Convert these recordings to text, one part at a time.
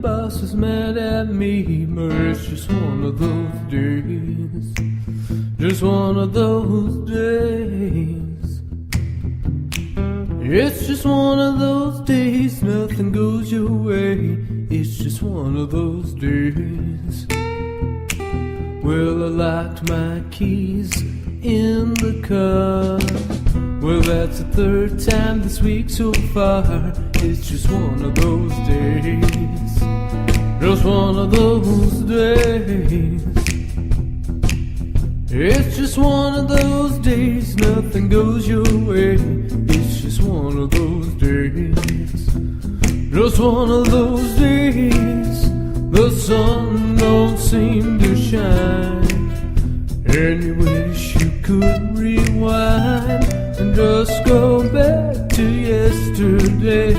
Boss is mad at me, but it's just one of those days. Just one of those days. It's just one of those days, nothing goes your way. It's just one of those days. Well, I locked my keys in the car. Well, that's the third time this week so far. It's just one of those days. Just one of those days. It's just one of those days, nothing goes your way. It's just one of those days. Just one of those days. The sun don't seem to shine, and you wish you could rewind and just go back to yesterday.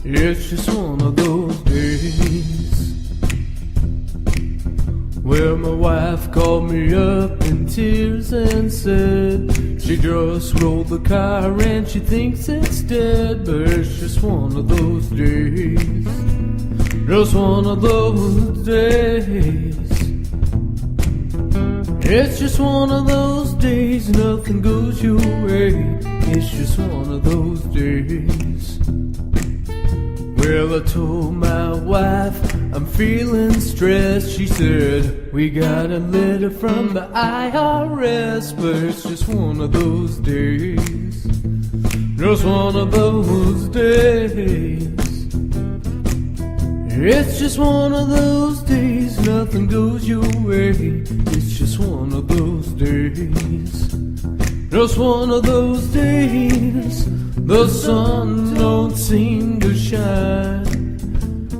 It's just one of those days. Well, my wife called me up in tears and said she just rolled the car and she thinks it's dead. But it's just one of those days. Just one of those days. It's just one of those days, nothing goes your way. It's just one of those days. Well, I told my wife I'm feeling stressed. She said, we got a letter from the IRS. But it's just one of those days. Just one of those days. It's just one of those days, nothing goes your way. It's just one of those days. Just one of those days. The sun don't seem to shine,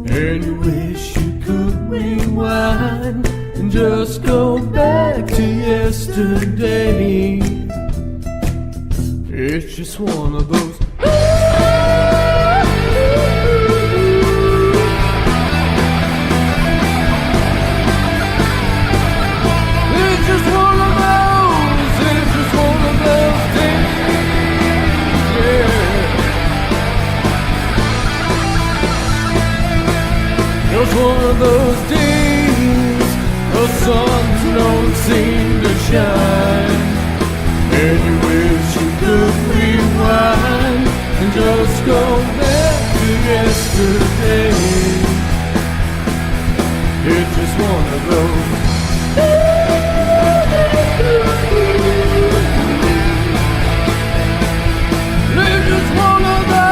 and you wish you could rewind and just go back to yesterday. It's just one of those. Just one of those days, the sun don't seem to shine, and you wish you could rewind and just go back to yesterday. It's just one of those. It's just one of those.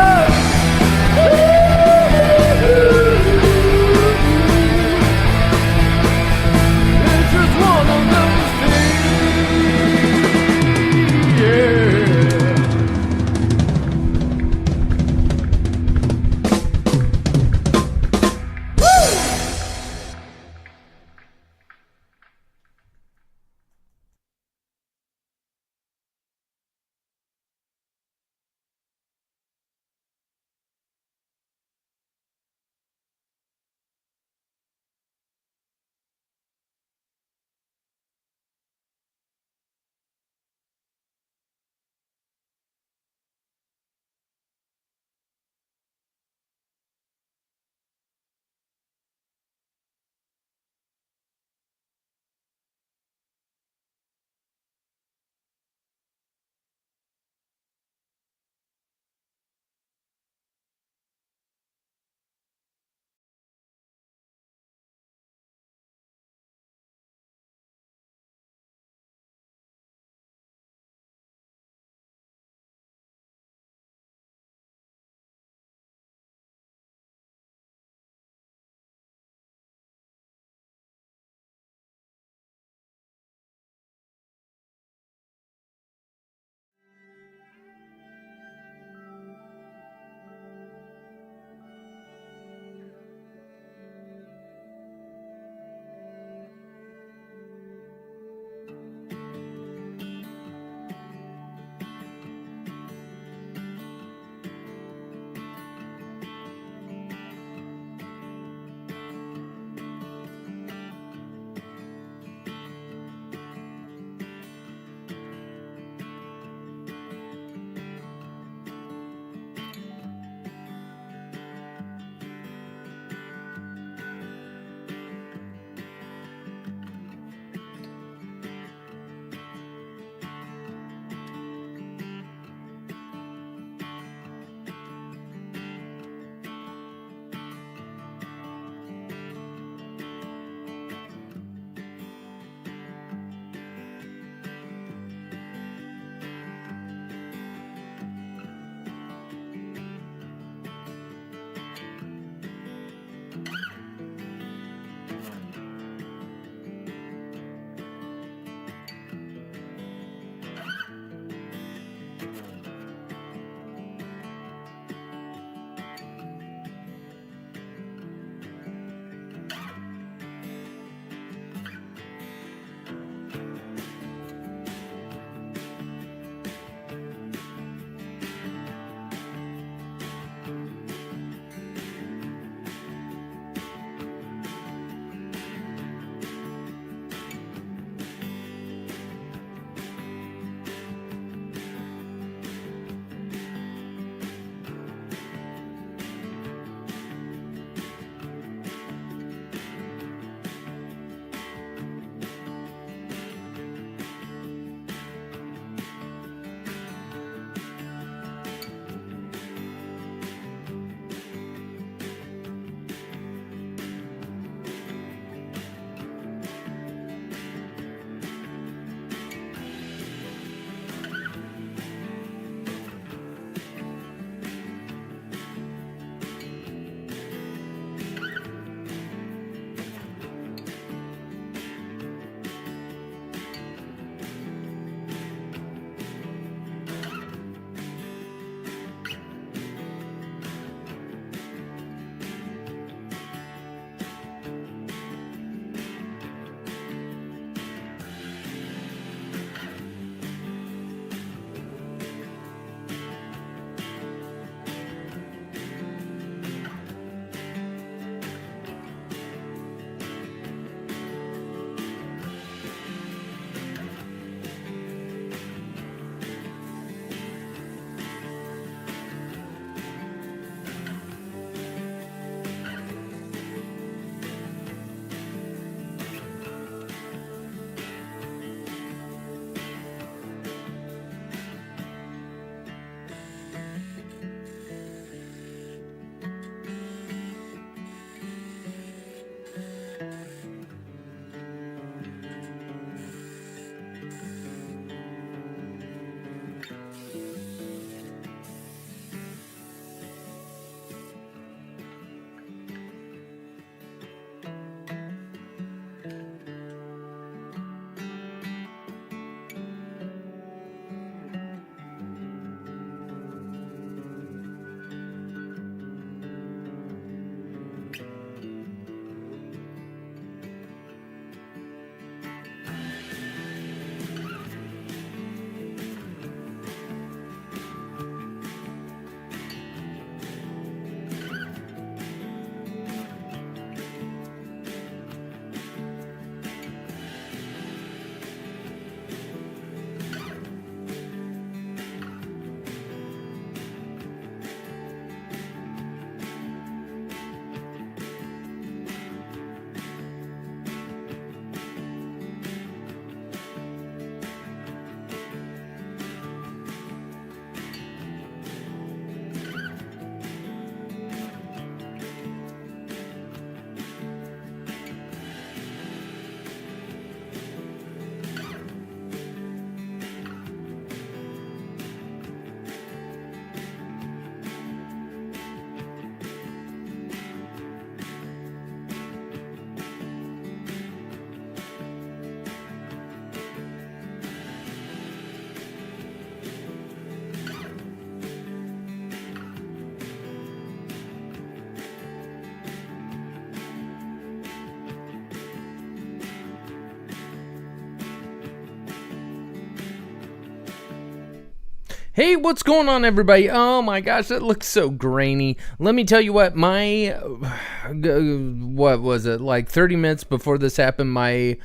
Hey, what's going on, everybody? Oh my gosh, it looks so grainy. Let me tell you what, what was it, like 30 minutes before this happened, my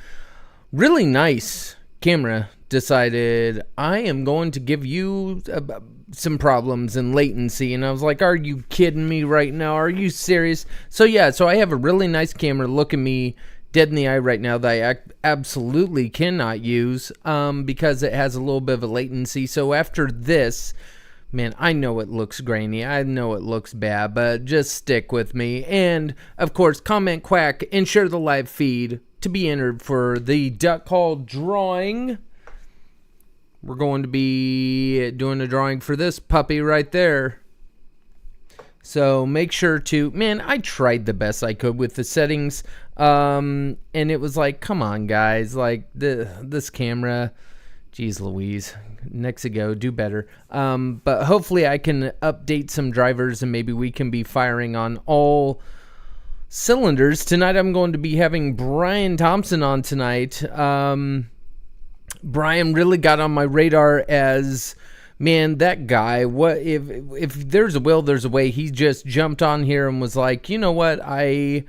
really nice camera decided I am going to give you some problems and latency. And I was like, are you kidding me right now? Are you serious? So I have a really nice camera looking me dead in the eye right now that I absolutely cannot use because it has a little bit of a latency. So after this, man, I know it looks grainy. I know it looks bad, but just stick with me. And, of course, comment, quack, and share the live feed to be entered for the duck call drawing. We're going to be doing a drawing for this puppy right there. So make sure to, man, I tried the best I could with the settings. And it was like, come on, guys, like this camera, geez Louise, next ago, do better. But hopefully I can update some drivers and maybe we can be firing on all cylinders. Tonight I'm going to be having Bryan Thompson on tonight. Bryan really got on my radar as, man, that guy, what if there's a will, there's a way. He just jumped on here and was like, you know what, I've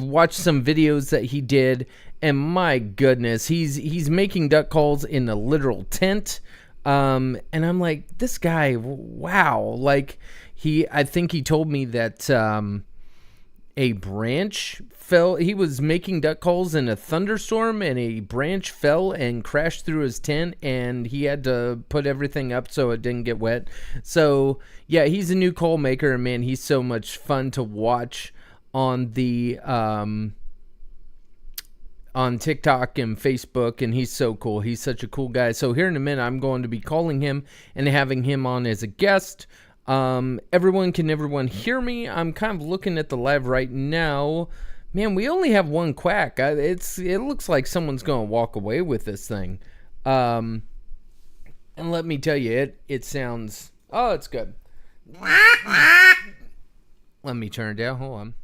watched some videos that he did, and my goodness, he's making duck calls in a literal tent. And I'm like, this guy, wow. Like I think he told me that a branch fell. He was making duck calls in a thunderstorm, and a branch fell and crashed through his tent, and he had to put everything up so it didn't get wet. So yeah, he's a new call maker, and man, he's so much fun to watch on the on TikTok and Facebook, and he's so cool. He's such a cool guy. So here in a minute, I'm going to be calling him and having him on as a guest. Can everyone hear me? I'm kind of looking at the live right now. Man, we only have one quack. It looks like someone's going to walk away with this thing. And let me tell you, it sounds, oh, it's good. Let me turn it down. Hold on.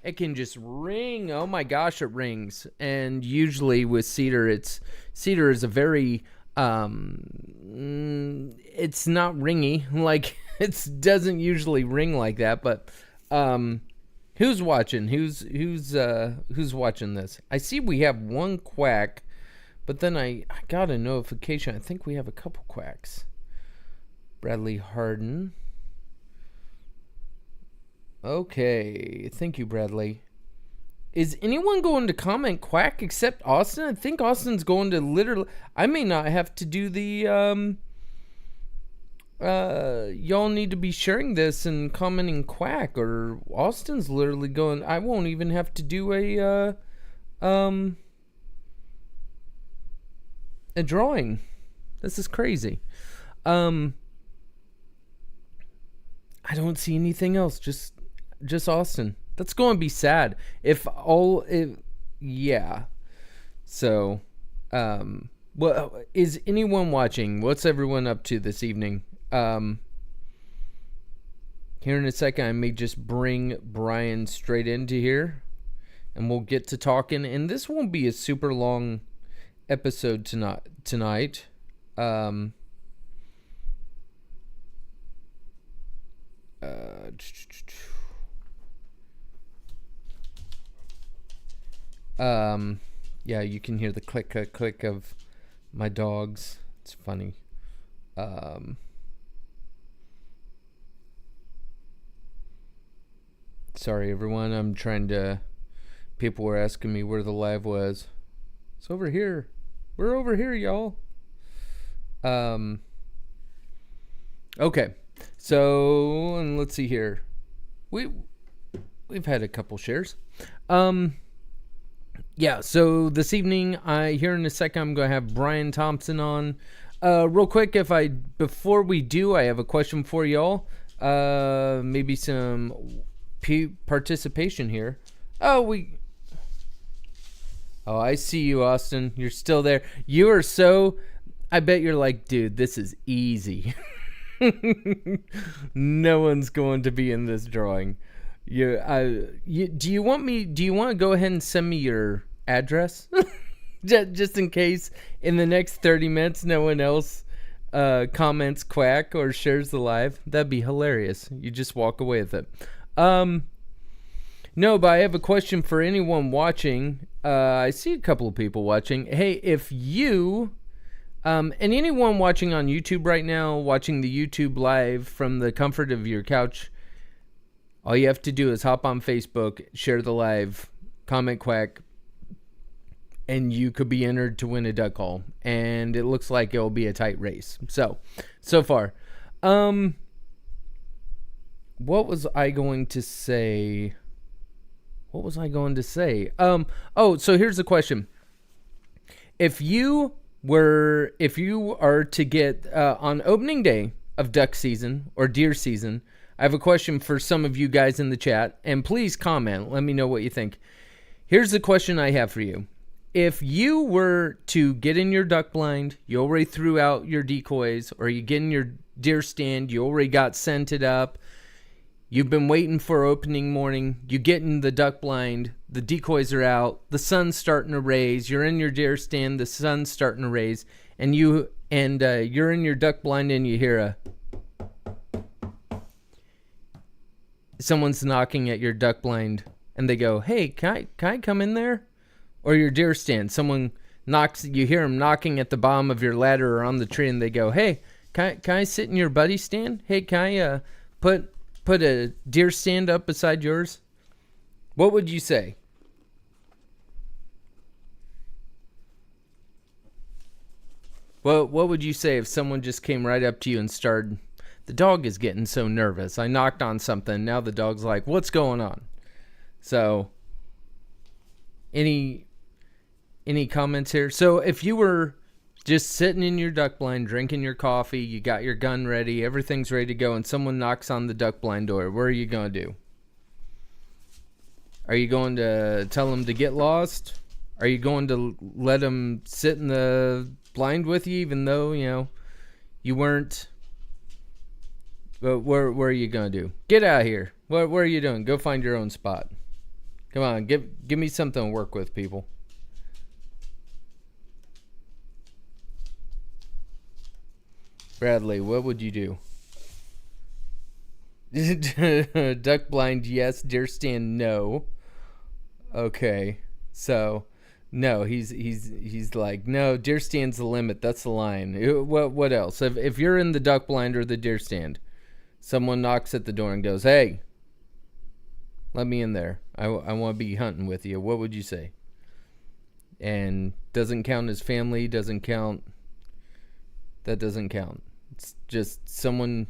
It can just ring. Oh my gosh, it rings. And usually with cedar, cedar is a very it's not ringy. Like it doesn't usually ring like that. But who's watching? Who's watching this? I see we have one quack, but then I got a notification. I think we have a couple quacks. Bradley Harden. Okay, thank you, Bradley. Is anyone going to comment quack except Austin? I think Austin's going to literally... I may not have to do the... y'all need to be sharing this and commenting quack, or Austin's literally going... I won't even have to do a drawing. This is crazy. I don't see anything else. Just Austin. That's going to be sad. Yeah. So, well, is anyone watching? What's everyone up to this evening? Here in a second, I may just bring Bryan straight into here, and we'll get to talking. And this won't be a super long episode tonight. Yeah, you can hear the click of my dogs. It's funny. Sorry everyone, I'm trying to... People were asking me where the live was. It's over here. We're over here, y'all. Okay. So, and let's see here. We've had a couple shares. Yeah, so this evening, here in a second, I'm going to have Bryan Thompson on. Real quick, before we do, I have a question for y'all. Maybe some participation here. Oh, I see you, Austin. You're still there. You are so... I bet you're like, dude, this is easy. No one's going to be in this drawing. Do you want me? Do you want to go ahead and send me your address, just in case in the next 30 minutes no one else comments quack or shares the live? That'd be hilarious. You just walk away with it. No, but I have a question for anyone watching. I see a couple of people watching. Hey, if you and anyone watching on YouTube right now, watching the YouTube live from the comfort of your couch, all you have to do is hop on Facebook, share the live, comment quack, and you could be entered to win a duck call. And it looks like it'll be a tight race. So far. What was I going to say? So here's the question. If you are to get on opening day of duck season or deer season, I have a question for some of you guys in the chat, and please comment. Let me know what you think. Here's the question I have for you. If you were to get in your duck blind, you already threw out your decoys, or you get in your deer stand, you already got scented up, you've been waiting for opening morning, you get in the duck blind, the decoys are out, the sun's starting to raise, you're in your deer stand, the sun's starting to raise, and you're in your duck blind and you hear someone's knocking at your duck blind and they go, "Hey, can I come in there?" Or your deer stand, someone knocks, you hear them knocking at the bottom of your ladder or on the tree, and they go, "Hey, can I sit in your buddy stand? Hey, can I put a deer stand up beside yours?" What would you say? Well, what would you say if someone just came right up to you and started, "The dog is getting so nervous. I knocked on something. Now the dog's like, what's going on?" So, any comments here? So if you were just sitting in your duck blind, drinking your coffee, you got your gun ready, everything's ready to go, and someone knocks on the duck blind door, what are you going to do? Are you going to tell them to get lost? Are you going to let them sit in the blind with you, even though, you weren't? But what are you going to do? Get out of here. What are you doing? Go find your own spot. Come on, give me something to work with, people. Bradley, what would you do? Duck blind, yes. Deer stand, no. Okay, so no, he's like, no. Deer stand's the limit. That's the line. What else? If you're in the duck blind or the deer stand, someone knocks at the door and goes, "Hey, let me in there. I want to be hunting with you." What would you say? And doesn't count as family. Doesn't count. That doesn't count. It's just someone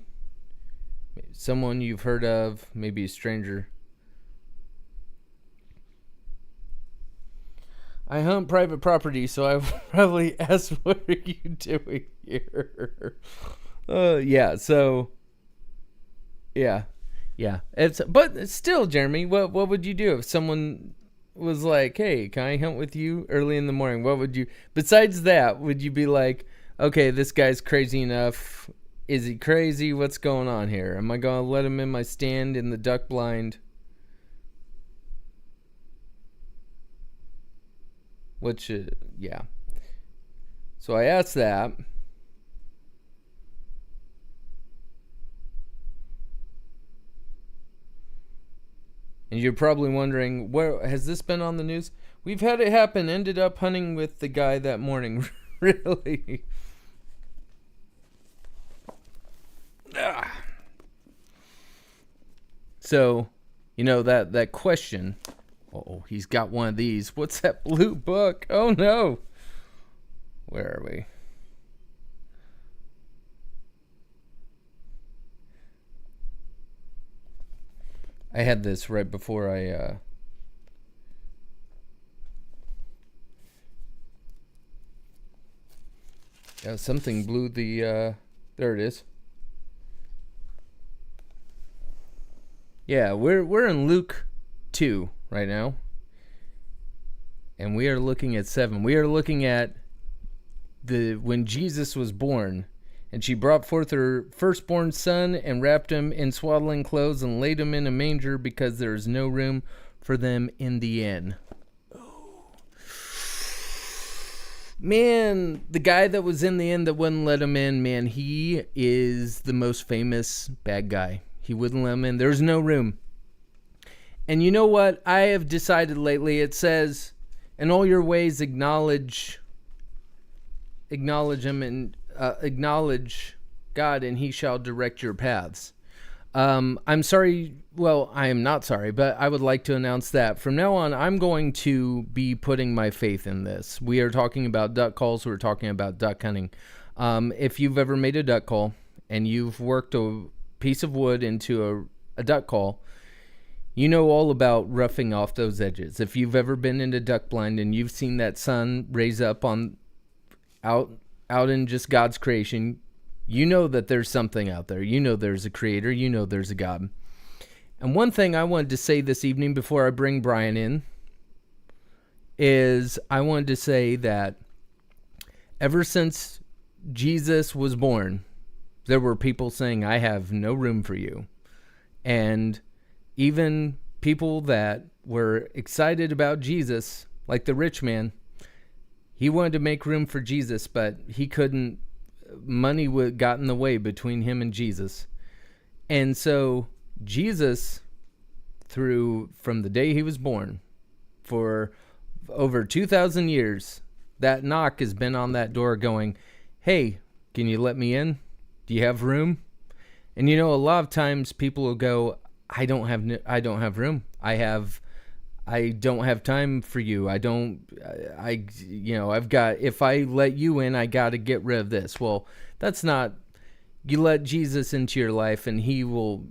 you've heard of, maybe a stranger. I hunt private property, so I would probably ask, "What are you doing here?" Yeah. So, yeah. But still, Jeremy, what would you do if someone was like, "Hey, can I hunt with you early in the morning?" What would you? Besides that, would you be like, "Okay, this guy's crazy enough. Is he crazy? What's going on here? Am I going to let him in my stand in the duck blind?" Which, yeah. So I asked that. And you're probably wondering, where has this been on the news? We've had it happen. Ended up hunting with the guy that morning. Really? So, that question. Oh, he's got one of these. What's that blue book? Oh no. Where are we? I had this right before I something blew the there it is. Yeah, we're in Luke 2 right now. And we are looking at 7. We are looking at when Jesus was born. And she brought forth her firstborn son and wrapped him in swaddling clothes and laid him in a manger because there is no room for them in the inn. Man, the guy that was in the inn that wouldn't let him in, man, he is the most famous bad guy. He wouldn't let him in. There's no room. And you know what? I have decided lately, it says, in all your ways acknowledge him and acknowledge God, and he shall direct your paths. I'm sorry. Well, I am not sorry, but I would like to announce that from now on, I'm going to be putting my faith in this. We are talking about duck calls. We're talking about duck hunting. If you've ever made a duck call and you've worked a piece of wood into a duck call, you know all about roughing off those edges. If you've ever been into duck blind and you've seen that sun raise up out in just God's creation, you know that there's something out there. You know there's a creator. You know there's a God. And one thing I wanted to say this evening before I bring Bryan in is I wanted to say that ever since Jesus was born, there were people saying, I have no room for you. And even people that were excited about Jesus, like the rich man, he wanted to make room for Jesus, but he couldn't. Money got in the way between him and Jesus. And so Jesus, from the day he was born, for over 2,000 years, that knock has been on that door going, hey, can you let me in? Do you have room? And you know, a lot of times people will go, I don't have room. I don't have time for you. I've got, if I let you in, I got to get rid of this. Well, that's not, you let Jesus into your life and he will,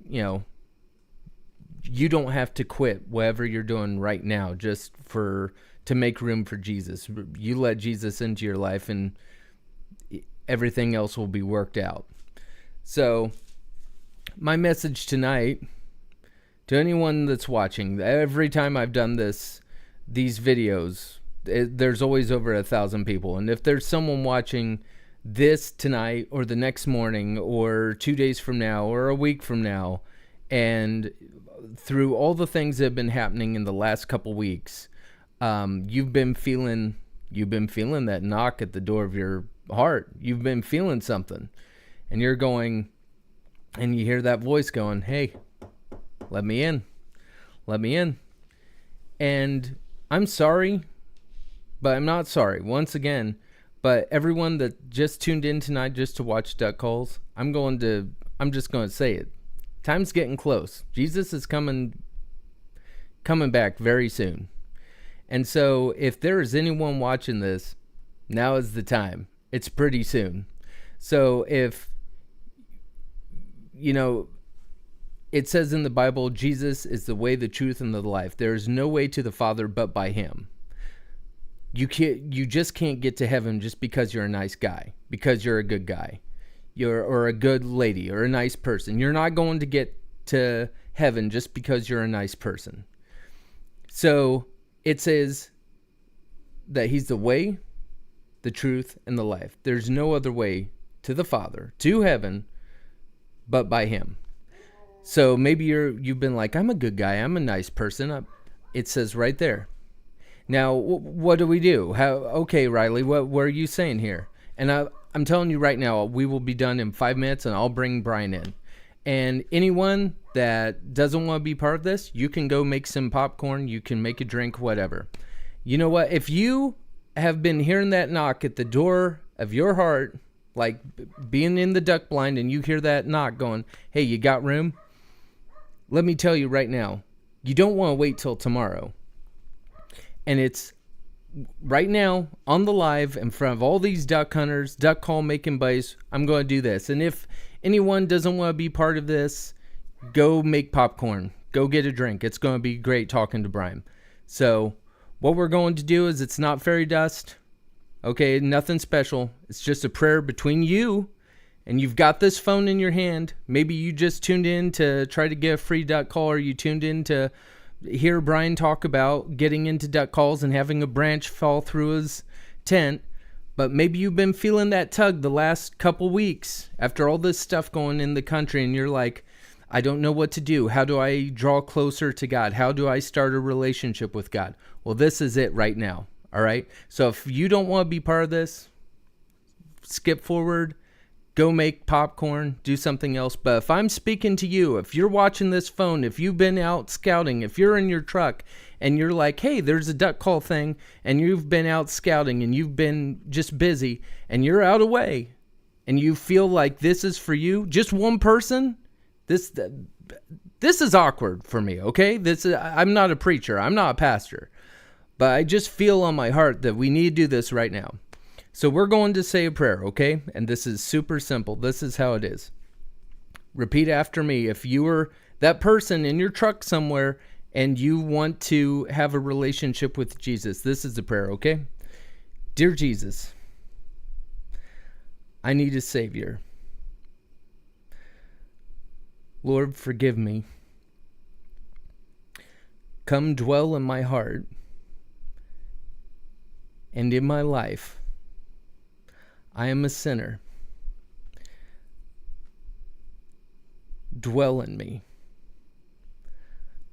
you don't have to quit whatever you're doing right now just to make room for Jesus. You let Jesus into your life and everything else will be worked out. So my message tonight, to anyone that's watching, every time I've done these videos, there's always over 1,000 people. And if there's someone watching this tonight or the next morning or 2 days from now or a week from now, and through all the things that have been happening in the last couple weeks, you've been feeling that knock at the door of your heart. You've been feeling something. And you're going, and you hear that voice going, hey, let me in. Let me in. And I'm sorry, but I'm not sorry. Once again, but everyone that just tuned in tonight just to watch duck calls, I'm just going to say it. Time's getting close. Jesus is coming back very soon. And so if there is anyone watching this, now is the time. It's pretty soon. So if, it says in the Bible, Jesus is the way, the truth, and the life. There is no way to the Father but by him. You just can't get to heaven just because you're a nice guy, because you're a good guy, or a good lady, or a nice person. You're not going to get to heaven just because you're a nice person. So it says that he's the way, the truth, and the life. There's no other way to the Father, to heaven, but by him. So maybe you've been like, I'm a good guy, I'm a nice person. It says right there. Now, what do we do? Okay, Riley, what are you saying here? And I'm telling you right now, we will be done in 5 minutes, and I'll bring Bryan in. And anyone that doesn't want to be part of this, you can go make some popcorn, you can make a drink, whatever. You know what? If you have been hearing that knock at the door of your heart, like being in the duck blind, and you hear that knock going, hey, you got room? Let me tell you right now, you don't want to wait till tomorrow. And it's right now on the live in front of all these duck hunters, duck call making buddies. I'm going to do this. And if anyone doesn't want to be part of this, go make popcorn. Go get a drink. It's going to be great talking to Bryan. So what we're going to do is, it's not fairy dust. Okay, nothing special. It's just a prayer between you, and you've got this phone in your hand. Maybe you just tuned in to try to get a free duck call, or you tuned in to hear Bryan talk about getting into duck calls and having a branch fall through his tent. But maybe you've been feeling that tug the last couple weeks after all this stuff going in the country, and you're like, I don't know what to do. How do I draw closer to God? How do I start a relationship with God? Well, this is it right now, all right? So if you don't want to be part of this, skip forward, go make popcorn, do something else. But if I'm speaking to you, if you're watching this phone, if you've been out scouting, if you're in your truck and you're like, hey, there's a duck call thing, and you've been out scouting and you've been just busy and you're out of way and you feel like this is for you, just one person, this is awkward for me, okay? I'm not a preacher. I'm not a pastor. But I just feel on my heart that we need to do this right now. So we're going to say a prayer, okay? And this is super simple. This is how it is. Repeat after me. If you were that person in your truck somewhere and you want to have a relationship with Jesus, this is the prayer, okay? Dear Jesus, I need a Savior. Lord, forgive me. Come dwell in my heart and in my life. I am a sinner. Dwell in me.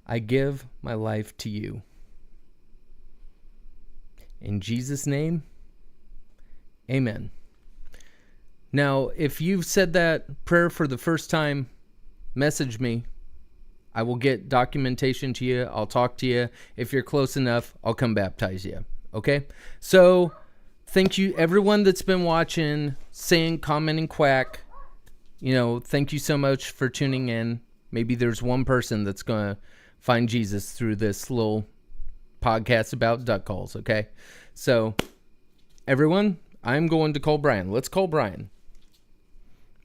I give my life to you. In Jesus' name, amen. Now, if you've said that prayer for the first time, message me. I will get documentation to you. I'll talk to you. If you're close enough, I'll come baptize you. Okay? So, thank you, everyone that's been watching, saying, commenting, quack. Thank you so much for tuning in. Maybe there's one person that's going to find Jesus through this little podcast about duck calls, okay? So, everyone, I'm going to call Bryan. Let's call Bryan.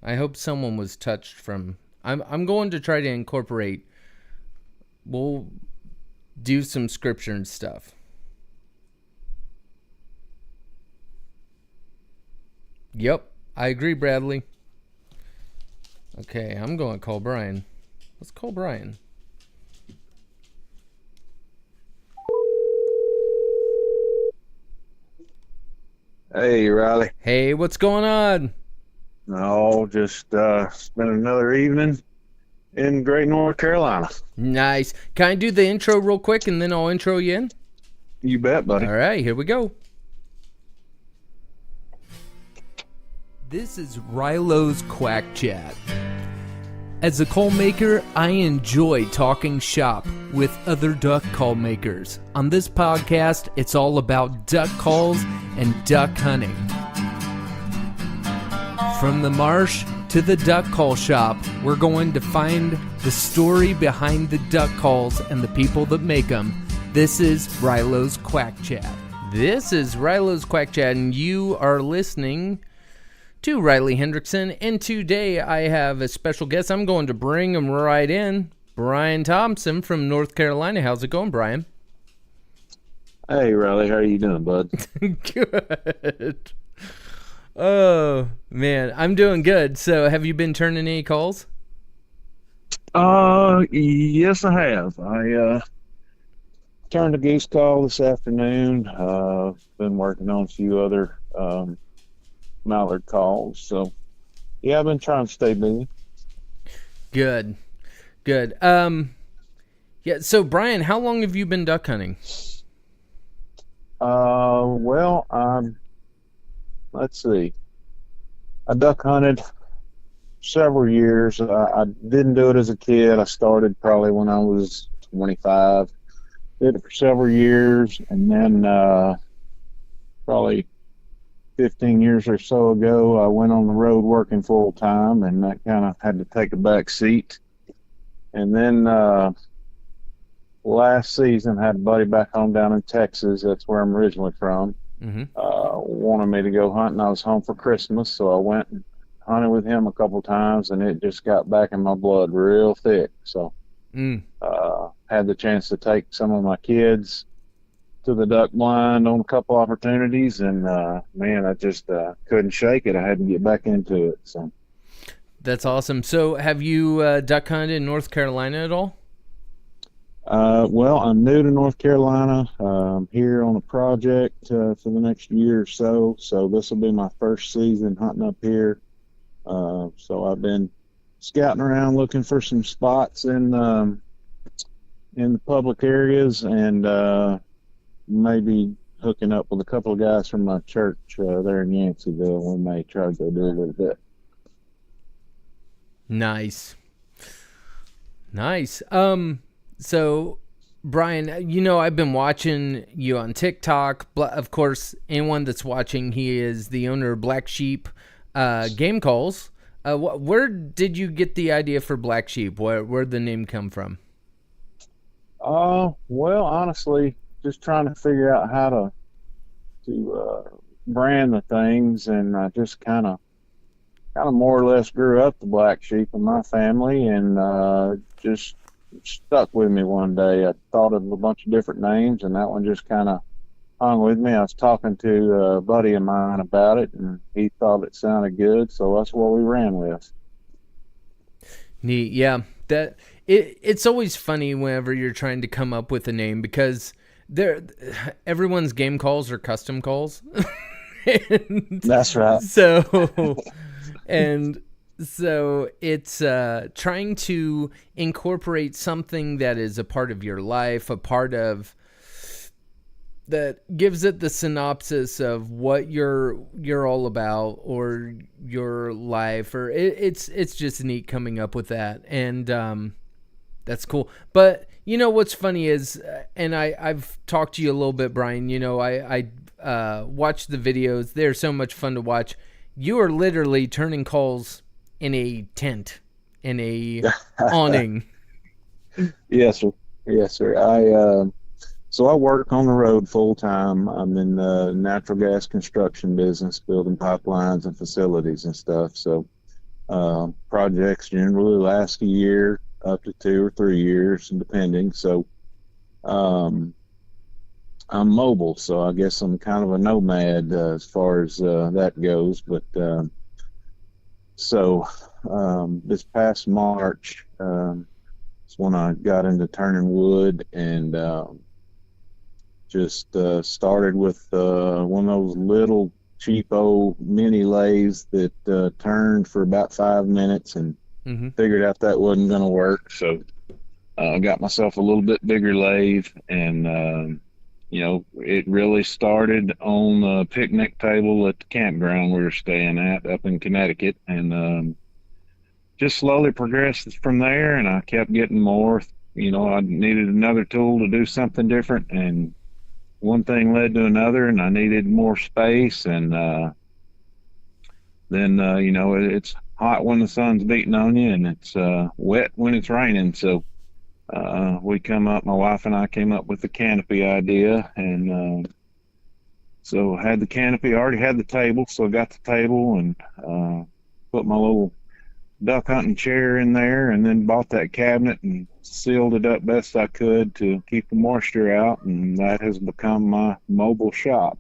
I hope someone was touched from... I'm going to try to incorporate... We'll do some scripture and stuff. Yep, I agree, Bradley. Okay, I'm going to call Bryan. Let's call Bryan. Hey, Riley. Hey, what's going on? Oh, just spent another evening in Great North Carolina. Nice. Can I do the intro real quick and then I'll intro you in? You bet, buddy. All right, here we go. This is Rilo's Quack Chat. As a call maker, I enjoy talking shop with other duck call makers. On this podcast, it's all about duck calls and duck hunting. From the marsh to the duck call shop, we're going to find the story behind the duck calls and the people that make them. This is Rilo's Quack Chat. This is Rilo's Quack Chat, and you are listening to Riley Hendrickson, and today I have a special guest. I'm going to bring him right in. Bryan Thompson from North Carolina. How's it going, Bryan? Hey, Riley. How are you doing, bud? Good. Oh, man. I'm doing good. So, have you been turning any calls? Yes, I have. I turned a goose call this afternoon. Been working on a few other mallard calls. So, yeah, I've been trying to stay busy. Good. Yeah, so, Bryan, how long have you been duck hunting? Well, let's see. I duck hunted several years. I didn't do it as a kid. I started probably when I was 25. Did it for several years, and then probably 15 years or so ago, I went on the road working full time, and that kind of had to take a back seat. And then last season, I had a buddy back home down in Texas. That's where I'm originally from. Mm-hmm. Wanted me to go hunting. I was home for Christmas, so I went and hunted with him a couple times, and it just got back in my blood real thick. So had the chance to take some of my kids to the duck blind on a couple opportunities, and man, I just couldn't shake it. I had to get back into it. So that's awesome. So have you duck hunted in North Carolina at all? Well, I'm new to North Carolina. Here on a project for the next year or so. So this will be my first season hunting up here. So I've been scouting around looking for some spots in the public areas and maybe hooking up with a couple of guys from my church there in Yanceyville. We may try to go do a little bit. Nice. So, Bryan, I've been watching you on TikTok. Of course, anyone that's watching, he is the owner of Black Sheep Game Calls. Where did you get the idea for Black Sheep? Where'd the name come from? Well, honestly, just trying to figure out how to brand the things, and I just kind of more or less grew up the Black Sheep in my family, and just stuck with me one day. I thought of a bunch of different names, and that one just kind of hung with me. I was talking to a buddy of mine about it, and he thought it sounded good, so that's what we ran with. Neat, yeah. It's always funny whenever you're trying to come up with a name, because everyone's game calls are custom calls. That's right. So it's trying to incorporate something that is a part of your life, a part of that gives it the synopsis of what you're all about, or your life, or it's just neat coming up with that, and that's cool. But what's funny is, and I've talked to you a little bit, Bryan. I watched the videos. They're so much fun to watch. You are literally turning calls in a tent, in a awning. Yes, sir. So I work on the road full time. I'm in the natural gas construction business, building pipelines and facilities and stuff. So projects generally last a year, up to 2 or 3 years, depending. So I'm mobile, so I guess I'm kind of a nomad as far as that goes. But this past March is when I got into turning wood, and just started with one of those little cheap old mini lathes that turned for about 5 minutes, and figured out that wasn't going to work. So I got myself a little bit bigger lathe, and it really started on a picnic table at the campground we were staying at up in Connecticut, and just slowly progressed from there. And I kept getting more. I needed another tool to do something different, and one thing led to another, and I needed more space. And then it's hot when the sun's beating on you, and it's wet when it's raining. So my wife and I came up with the canopy idea, and so had the canopy. I already had the table, so I got the table and put my little duck hunting chair in there, and then bought that cabinet and sealed it up best I could to keep the moisture out, and that has become my mobile shop.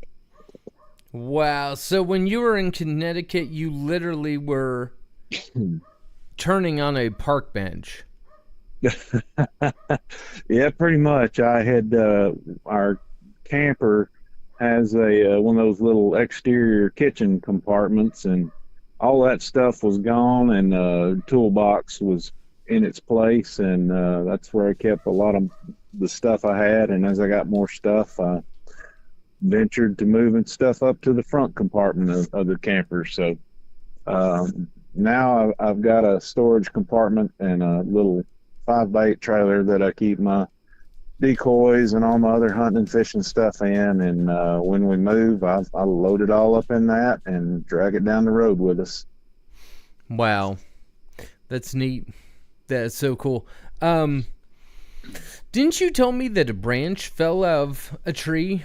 Wow. So when you were in Connecticut, you literally were turning on a park bench. Yeah, pretty much. I had our camper has a one of those little exterior kitchen compartments, and all that stuff was gone, and toolbox was in its place, and that's where I kept a lot of the stuff I had. And as I got more stuff, I ventured to moving stuff up to the front compartment of the camper. So now I've got a storage compartment and a little 5x8 trailer that I keep my decoys and all my other hunting and fishing stuff in, and when we move, I load it all up in that and drag it down the road with us. Wow, that's neat. That's so cool. Didn't you tell me that a branch fell out of a tree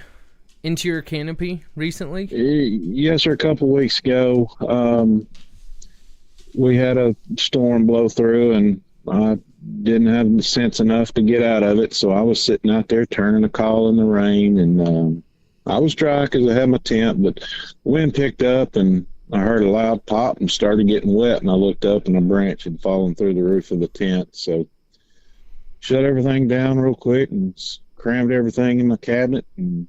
into your canopy recently? Yes, sir. A couple weeks ago, we had a storm blow through, and I didn't have sense enough to get out of it, so I was sitting out there turning a call in the rain, and I was dry because I had my tent, but the wind picked up, and I heard a loud pop and started getting wet, and I looked up, and a branch had fallen through the roof of the tent. So shut everything down real quick and crammed everything in my cabinet and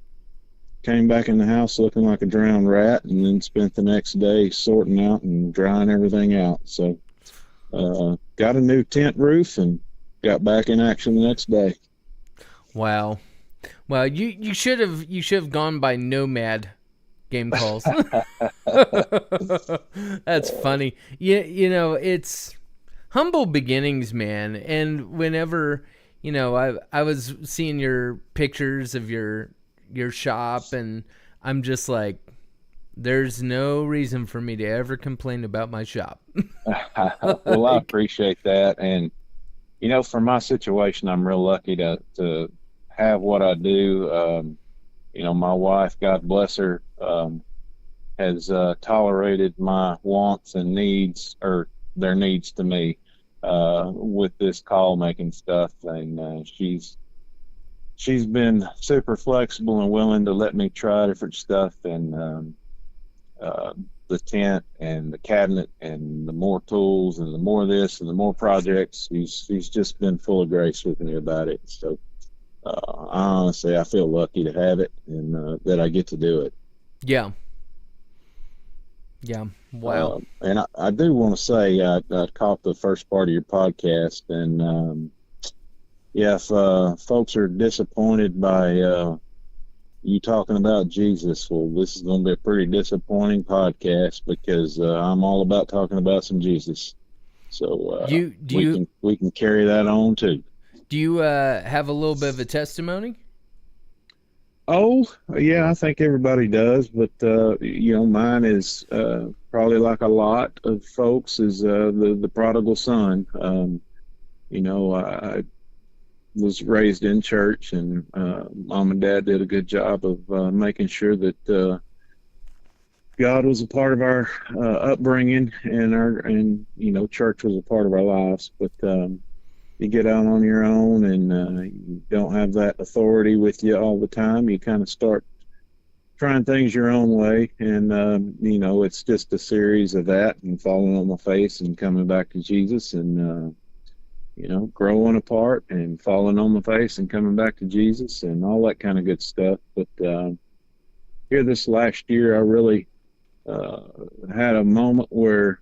came back in the house looking like a drowned rat, and then spent the next day sorting out and drying everything out. So got a new tent roof and got back in action the next day. Wow. Well, you should have gone by Nomad game calls. That's funny. You know, it's humble beginnings, man. And whenever, you know, I was seeing your pictures of your shop, and I'm just like, there's no reason for me to ever complain about my shop. Well, I appreciate that. And, you know, for my situation, I'm real lucky to have what I do. You know, my wife, God bless her, has tolerated my wants and needs, or their needs to me, with this call making stuff. And she's been super flexible and willing to let me try different stuff. And the tent and the cabinet and the more tools and the more this and the more projects, she's just been full of grace with me about it. So honestly, I feel lucky to have it and that I get to do it. Yeah. Wow. And I do want to say I caught the first part of your podcast, and yeah, if folks are disappointed by you talking about Jesus, well, this is going to be a pretty disappointing podcast, because I'm all about talking about some Jesus. So we can carry that on too. Do you have a little bit of a testimony? Oh, yeah, I think everybody does, but you know, mine is probably like a lot of folks is the prodigal son. You know, I was raised in church, and mom and dad did a good job of making sure that God was a part of our upbringing, and you know, church was a part of our lives. But you get out on your own, and you don't have that authority with you all the time. You kind of start trying things your own way, and you know, it's just a series of that, and falling on my face and coming back to Jesus, and you know, growing apart and falling on my face and coming back to Jesus and all that kind of good stuff. But here this last year, I really had a moment where,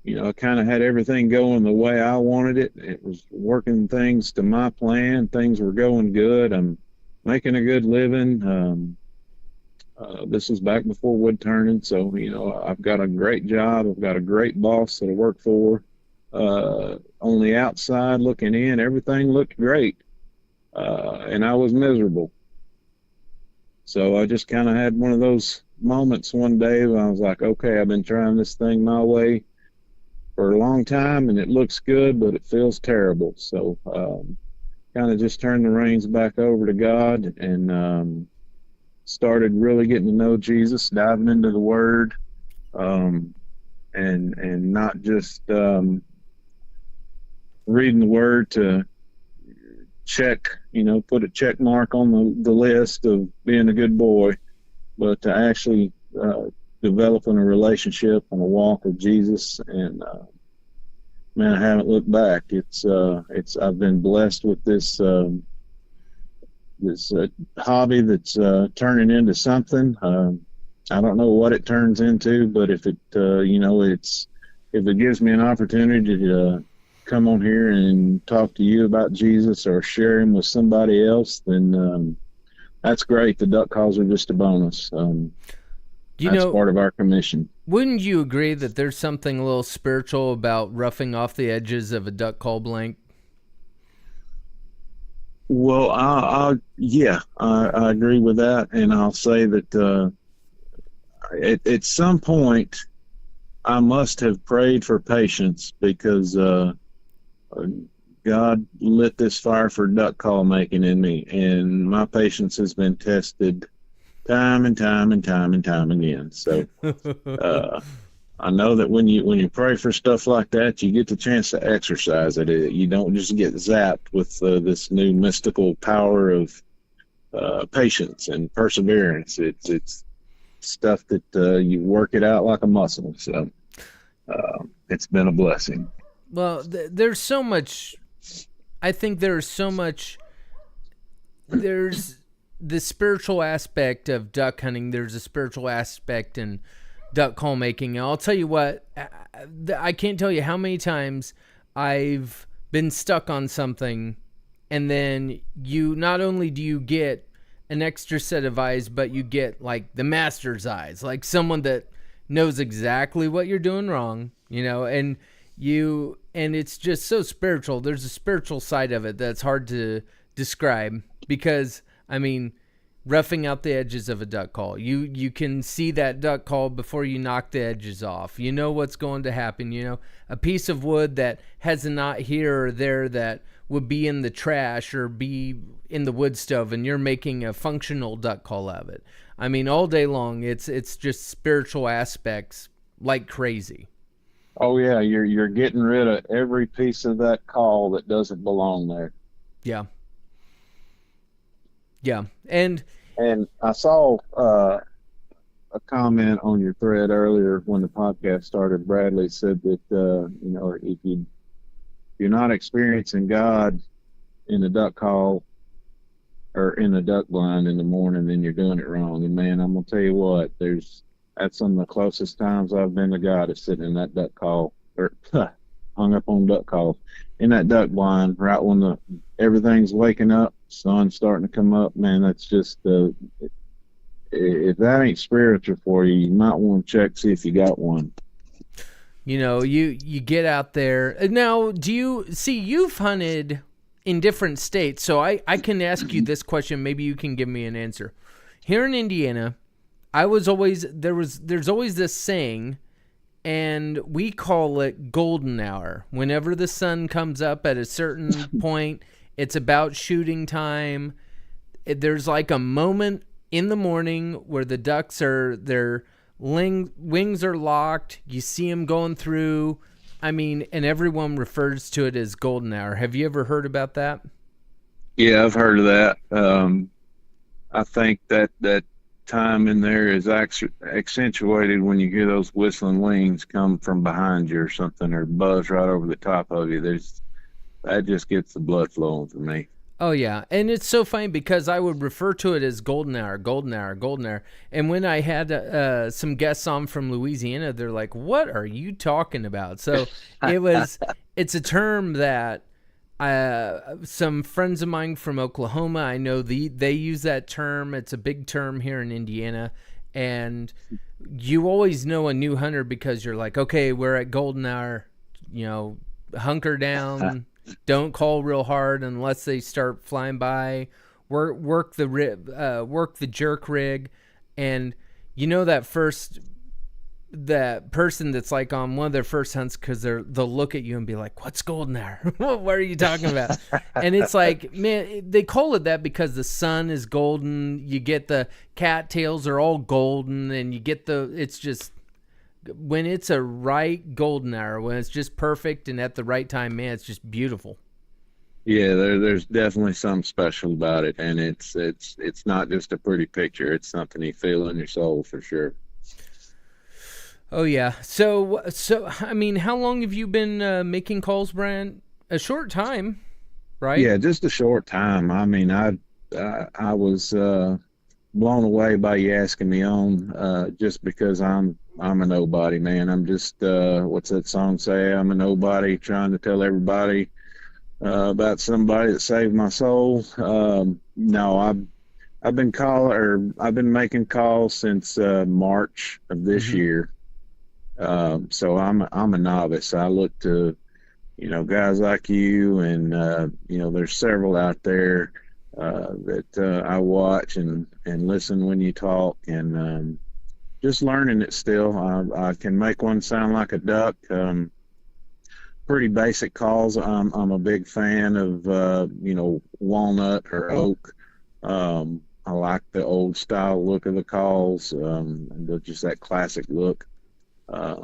you know, I kind of had everything going the way I wanted it. It was working things to my plan. Things were going good. I'm making a good living. This is back before wood turning. So, you know, I've got a great job. I've got a great boss that I work for. On the outside looking in, everything looked great. And I was miserable. So I just kind of had one of those moments one day when I was like, okay, I've been trying this thing my way for a long time, and it looks good, but it feels terrible. So kind of just turned the reins back over to God, and started really getting to know Jesus, diving into the Word, and not just reading the Word to check, you know, put a check mark on the list of being a good boy, but to actually developing a relationship and a walk with Jesus. And man, I haven't looked back. It's I've been blessed with this hobby that's turning into something. I don't know what it turns into, but if it you know, if it gives me an opportunity to come on here and talk to you about Jesus or share him with somebody else, then that's great. The duck calls are just a bonus. That's part of our commission. Wouldn't you agree that there's something a little spiritual about roughing off the edges of a duck call blank? Well, I agree with that, and I'll say that at some point I must have prayed for patience, because God lit this fire for duck call making in me, and my patience has been tested time and time again. So I know that when you pray for stuff like that, you get the chance to exercise it. You don't just get zapped with this new mystical power of patience and perseverance. It's stuff that you work it out like a muscle. So it's been a blessing. Well, there's so much. I think there's so much. There's the spiritual aspect of duck hunting. There's a spiritual aspect in duck call making. And I'll tell you what, I can't tell you how many times I've been stuck on something, and then you not only do you get an extra set of eyes, but you get like the master's eyes, like someone that knows exactly what you're doing wrong, and it's just so spiritual. There's a spiritual side of it that's hard to describe because, I mean, roughing out the edges of a duck call. You can see that duck call before you knock the edges off. You know what's going to happen. A piece of wood that has a knot here or there that would be in the trash or be in the wood stove, and you're making a functional duck call of it. I mean, all day long, it's just spiritual aspects like crazy. Oh yeah, you're getting rid of every piece of that call that doesn't belong there. Yeah. Yeah, and I saw a comment on your thread earlier when the podcast started. Bradley said that if you're not experiencing God in the duck call or in the duck blind in the morning, then you're doing it wrong. And man, I'm gonna tell you what, that's some of the closest times I've been to God is sitting in that duck call or hung up on duck calls in that duck blind right when everything's waking up, sun's starting to come up. Man, that's just if that ain't spiritual for you, you might want to check, see if you got one. You get out there now. You've hunted in different states, so I can ask you this question. Maybe you can give me an answer. Here in Indiana, there's always this saying, and we call it golden hour. Whenever the sun comes up at a certain point, it's about shooting time. There's like a moment in the morning where the ducks their wings are locked. You see them going through. I mean, and everyone refers to it as golden hour. Have you ever heard about that? Yeah, I've heard of that. I think that time in there is accentuated when you hear those whistling wings come from behind you or something, or buzz right over the top of you. That just gets the blood flowing for me. Oh yeah, and it's so funny because I would refer to it as golden hour, golden hour, golden hour. And when I had some guests on from Louisiana, they're like, "What are you talking about?" So it's a term that some friends of mine from Oklahoma, I know they use that term. It's a big term here in Indiana, and you always know a new hunter because you're like, okay, we're at golden hour, hunker down, don't call real hard unless they start flying by, work the jerk rig, and that person that's like on one of their first hunts because they'll look at you and be like, what's golden hour? What are you talking about? And it's like, man, they call it that because the sun is golden. You get the cattails are all golden, and you get it's just when it's a right golden hour, when it's just perfect and at the right time, man, it's just beautiful. Yeah, there's definitely something special about it, and it's not just a pretty picture. It's something you feel in your soul for sure. Oh yeah. So I mean, how long have you been making calls, Bryan? A short time, right? Yeah, just a short time. I mean, I was blown away by you asking me on, just because I'm a nobody, man. I'm just what's that song say? I'm a nobody trying to tell everybody about somebody that saved my soul. No, I've been making calls since March of this year. So I'm a novice. I look to, guys like you, and there's several out there that I watch and listen when you talk, and just learning it still. I can make one sound like a duck. Pretty basic calls. I'm a big fan of walnut or oak. I like the old style look of the calls, just that classic look. I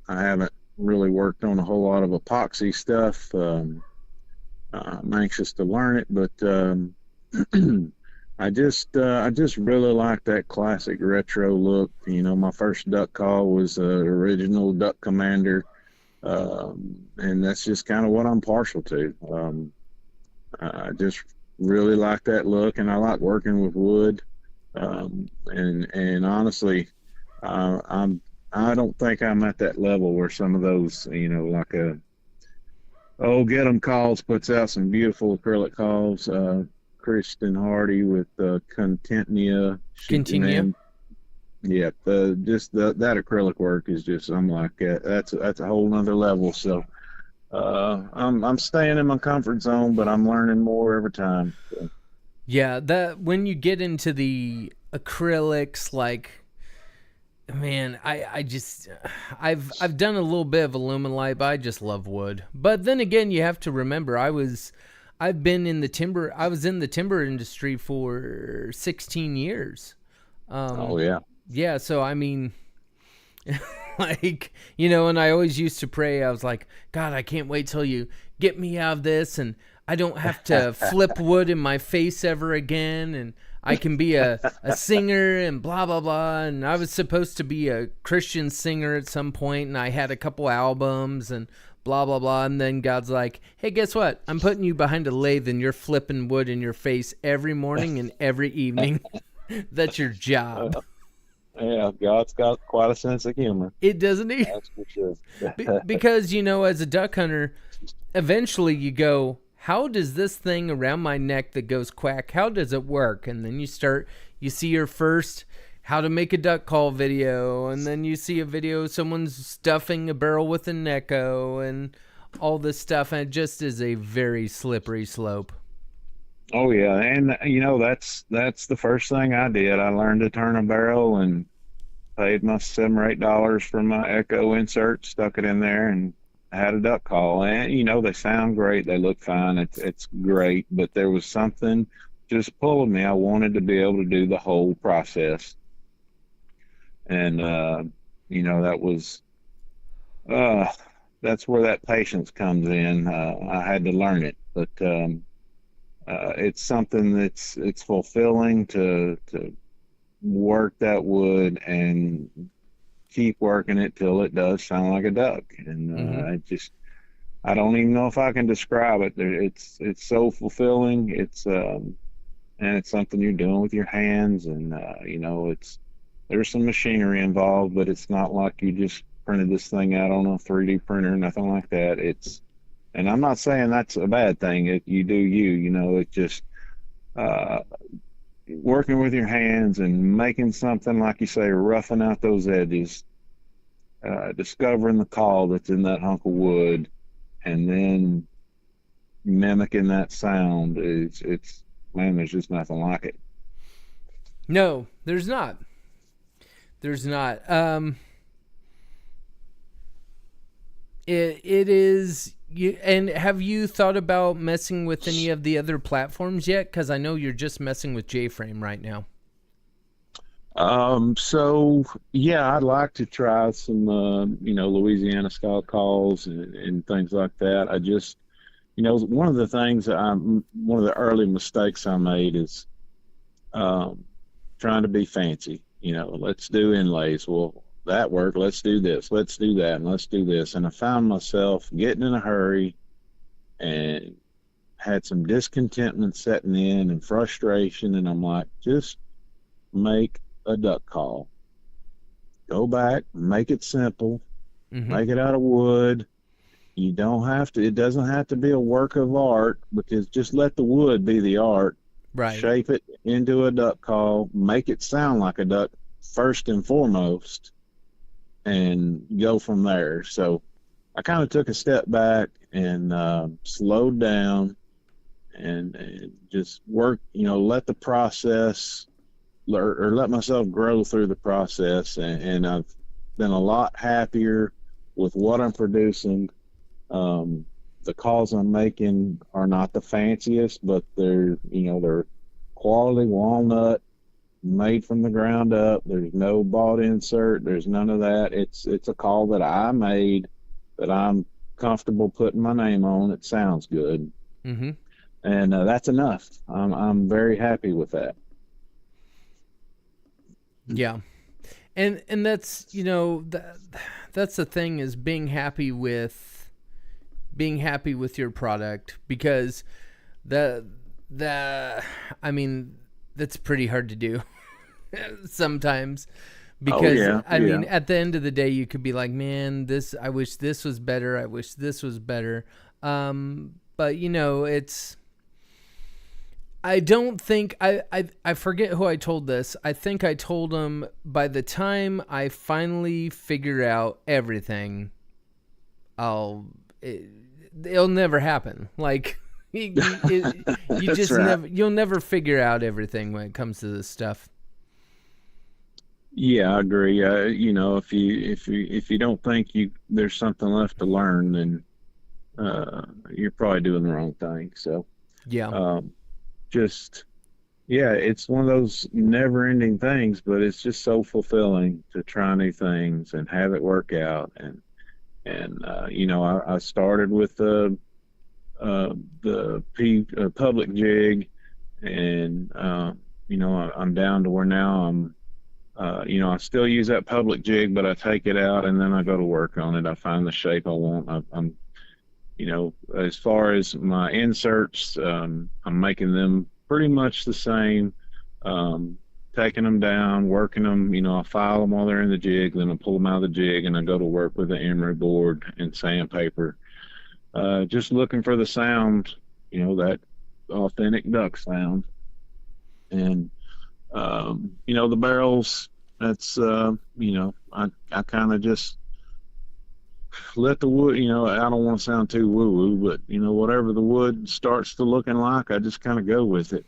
haven't really worked on a whole lot of epoxy stuff. I'm anxious to learn it, but I just really like that classic retro look. My first duck call was original Duck Commander, and that's just kind of what I'm partial to. I just really like that look, and I like working with wood. And honestly, I don't think I'm at that level where some of those, like Get 'em Calls puts out some beautiful acrylic calls. Kristen Hardy with Contentnia. Continue. Yeah, that acrylic work is just, I'm like, that's a whole nother level. So I'm staying in my comfort zone, but I'm learning more every time. So. Yeah, that when you get into the acrylics, like, man, I've done a little bit of Illuminite, but I just love wood. But then again, you have to remember, I was in the timber industry for 16 years. Oh yeah. Yeah, so I mean, like, and I always used to pray. I was like, God, I can't wait till you get me out of this, and I don't have to flip wood in my face ever again, and I can be a singer and blah, blah, blah. And I was supposed to be a Christian singer at some point, and I had a couple albums and blah, blah, blah. And then God's like, hey, guess what? I'm putting you behind a lathe, and you're flipping wood in your face every morning and every evening. That's your job. Yeah, God's got quite a sense of humor. It doesn't he? That's for sure. Because, as a duck hunter, eventually you go, how does this thing around my neck that goes quack, how does it work? And then you see your first how to make a duck call video, and then you see a video of someone's stuffing a barrel with an echo and all this stuff, and it just is a very slippery slope. Oh yeah, and that's the first thing I did. I learned to turn a barrel and paid my $7 or $8 for my echo insert, stuck it in there, and had a duck call. And they sound great, they look fine, it's great. But there was something just pulling me. I wanted to be able to do the whole process, and that was that's where that patience comes in. I had to learn it, but. It's something it's fulfilling to work that wood and keep working it till it does sound like a duck. And I don't even know if I can describe it. It's so fulfilling. And it's something you're doing with your hands, and there's some machinery involved, but it's not like you just printed this thing out on a 3D printer, nothing like that. And I'm not saying that's a bad thing. You do you. It just working with your hands and making something, like you say, roughing out those edges, discovering the call that's in that hunk of wood, and then mimicking that sound. Man, there's just nothing like it. No, there's not. There's not. It is. And have you thought about messing with any of the other platforms yet? Because I know you're just messing with J-Frame right now. So yeah, I'd like to try some, Louisiana style calls and things like that. I just, one of the things one of the early mistakes I made is, trying to be fancy. Let's do inlays. Well, that worked. Let's do this. Let's do that. And let's do this. And I found myself getting in a hurry and had some discontentment setting in and frustration. And I'm like, just make a duck call. Go back, make it simple, make it out of wood. You don't have to, it doesn't have to be a work of art, because just let the wood be the art. Right. Shape it into a duck call, make it sound like a duck first and foremost, and go from there. So I kind of took a step back and slowed down and just work, let the process, or let myself grow through the process. And I've been a lot happier with what I'm producing. The calls I'm making are not the fanciest, but they're quality walnut, made from the ground up. There's no bought insert. There's none of that. It's a call that I made, that I'm comfortable putting my name on. It sounds good, and that's enough. I'm very happy with that. Yeah, and that's that's the thing, is being happy with your product, because I mean, that's pretty hard to do sometimes. Because I mean, at the end of the day, you could be like, man, I wish this was better. I wish this was better. But you know, I don't think I forget who I told this. I think I told him by the time I finally figure out everything, it'll never happen. Like you just right. You'll never figure out everything when it comes to this stuff. Yeah, I agree. You know, if you don't think there's something left to learn, then you're probably doing the wrong thing. So yeah, it's one of those never-ending things, but it's just so fulfilling to try new things and have it work out. And you know, I started with the public jig, and you know, I'm down to where now you know, I still use that public jig, but I take it out and then I go to work on it. I find the shape I want. I'm you know, as far as my inserts, I'm making them pretty much the same. Taking them down, working them. You know, I file them while they're in the jig, then I pull them out of the jig and I go to work with the emery board and sandpaper. Just looking for the sound, you know, that authentic duck sound. And you know, the barrels, that's you know, I kind of just let the wood, you know, I don't want to sound too woo-woo, but you know, whatever the wood starts to looking like, I just kind of go with it.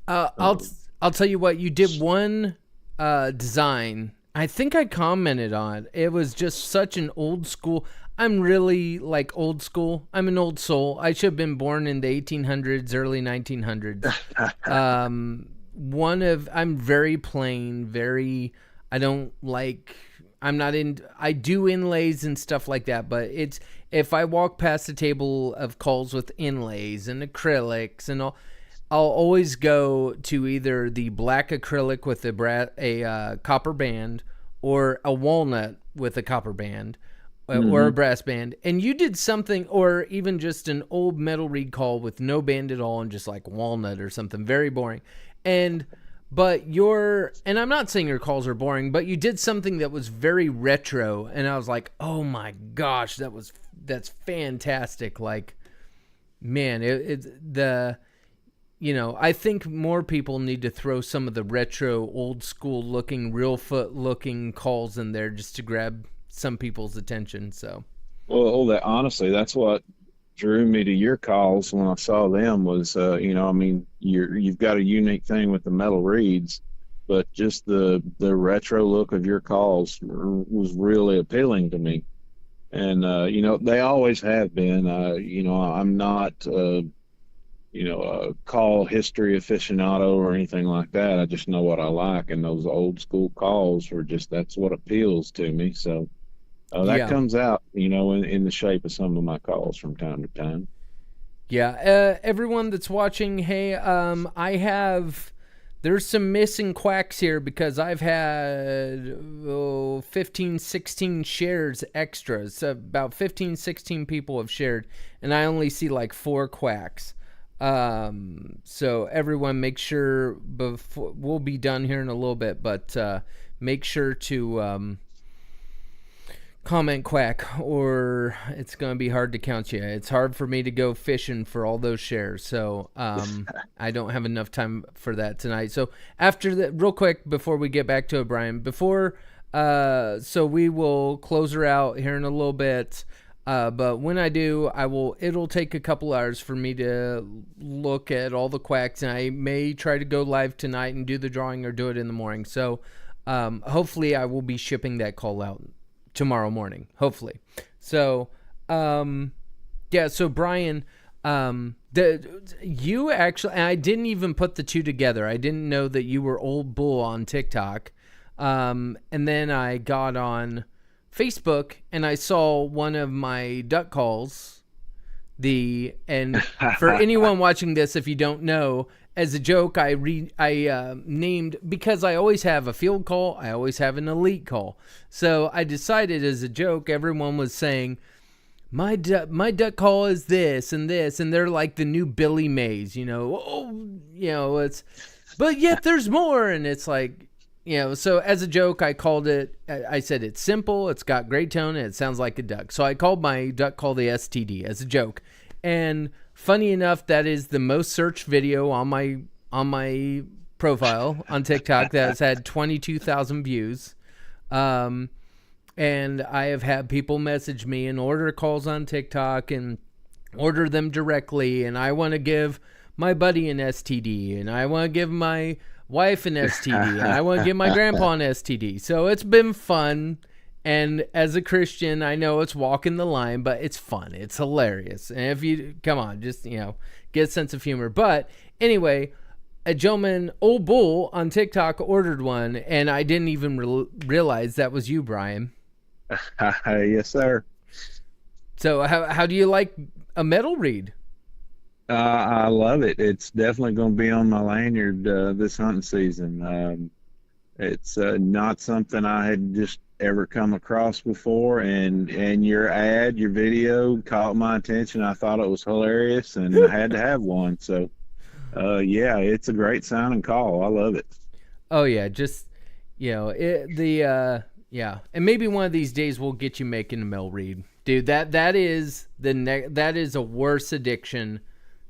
I'll tell you what, you did one design I think I commented on. It was just such an old school. I'm really like old school. I'm an old soul. I should have been born in the 1800s, early 1900s. I'm very plain, I do inlays and stuff like that, but if I walk past a table of calls with inlays and acrylics and all, I'll always go to either the black acrylic with a copper band, or a walnut with a copper band, or a brass band. And you did something, or even just an old metal reed call with no band at all and just like walnut or something very boring. And I'm not saying your calls are boring, but you did something that was very retro, and I was like, oh my gosh, that's fantastic. Like, man, I think more people need to throw some of the retro, old school looking, real foot looking calls in there just to grab some people's attention. So, well, honestly, that's what drew me to your calls when I saw them was, you've got a unique thing with the metal reeds, but just the retro look of your calls was really appealing to me. And, they always have been. I'm not, a call history aficionado or anything like that. I just know what I like, and those old school calls that's what appeals to me. So that comes out, in the shape of some of my calls from time to time. Yeah. Everyone that's watching, hey, there's some missing quacks here because I've had 15, 16 shares extra. So about 15, 16 people have shared, and I only see like 4 quacks. So everyone make sure we'll be done here in a little bit, but make sure to comment quack, or it's going to be hard to count you. It's hard for me to go fishing for all those shares, so I don't have enough time for that tonight. So after that, real quick, before we get back to it, Brian, so we will close her out here in a little bit. But when I do, it'll take a couple hours for me to look at all the quacks, and I may try to go live tonight and do the drawing or do it in the morning. So, hopefully I will be shipping that call out tomorrow morning, hopefully. So, so Brian, you actually, and I didn't even put the two together. I didn't know that you were Old Bull on TikTok. And then I got on Facebook and I saw one of my duck calls. And for anyone watching this, if you don't know, as a joke, I named, because I always have a field call, I always have an elite call. So I decided as a joke, everyone was saying, my duck call is this, and they're like the new Billy Mays, but yet there's more, and it's like, so as a joke, I called it, I said it's simple, it's got great tone, and it sounds like a duck. So I called my duck call the STD as a joke. And funny enough, that is the most searched video on my profile on TikTok that has had 22,000 views. And I have had people message me and order calls on TikTok and order them directly. And I want to give my buddy an STD, and I want to give my wife an STD, and I want to give my grandpa an STD. So it's been fun. And as a Christian, I know it's walking the line, but it's fun. It's hilarious. And if you, come on, just, get a sense of humor. But anyway, a gentleman, Old Bull, on TikTok ordered one, and I didn't even realize that was you, Bryan. Yes, sir. So how do you like a metal read? I love it. It's definitely going to be on my lanyard this hunting season. It's not something I had just ever come across before, and your video caught my attention. I thought it was hilarious, and I had to have one. So, yeah, it's a great sounding call. I love it. Oh yeah, just yeah, and maybe one of these days we'll get you making a mail read, dude. That is that is a worse addiction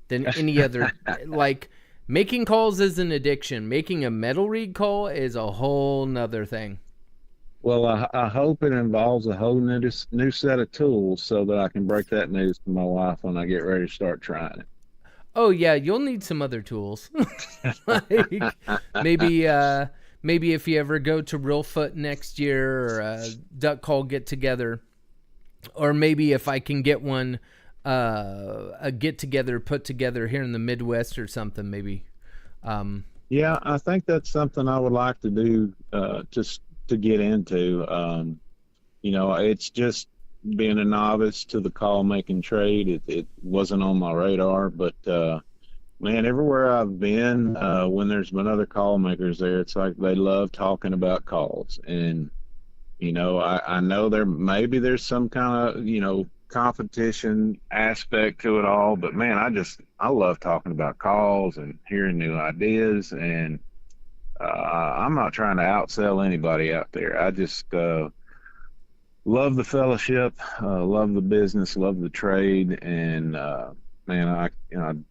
than any other. Like, making calls is an addiction. Making a metal read call is a whole nother thing. Well, I hope it involves a whole new set of tools so that I can break that news to my wife when I get ready to start trying it. Oh yeah, you'll need some other tools. Like, maybe if you ever go to Reelfoot next year, or a duck call get together, or maybe if I can get one, a get together put together here in the Midwest or something, maybe. Yeah, I think that's something I would like to do, just to get into. It's just being a novice to the call making trade. It wasn't on my radar, but man, everywhere I've been, when there's been other call makers there, it's like they love talking about calls. And I know there's some kind of competition aspect to it all, but man, I love talking about calls and hearing new ideas. And I'm not trying to outsell anybody out there. I just love the fellowship, love the business, love the trade, and man, I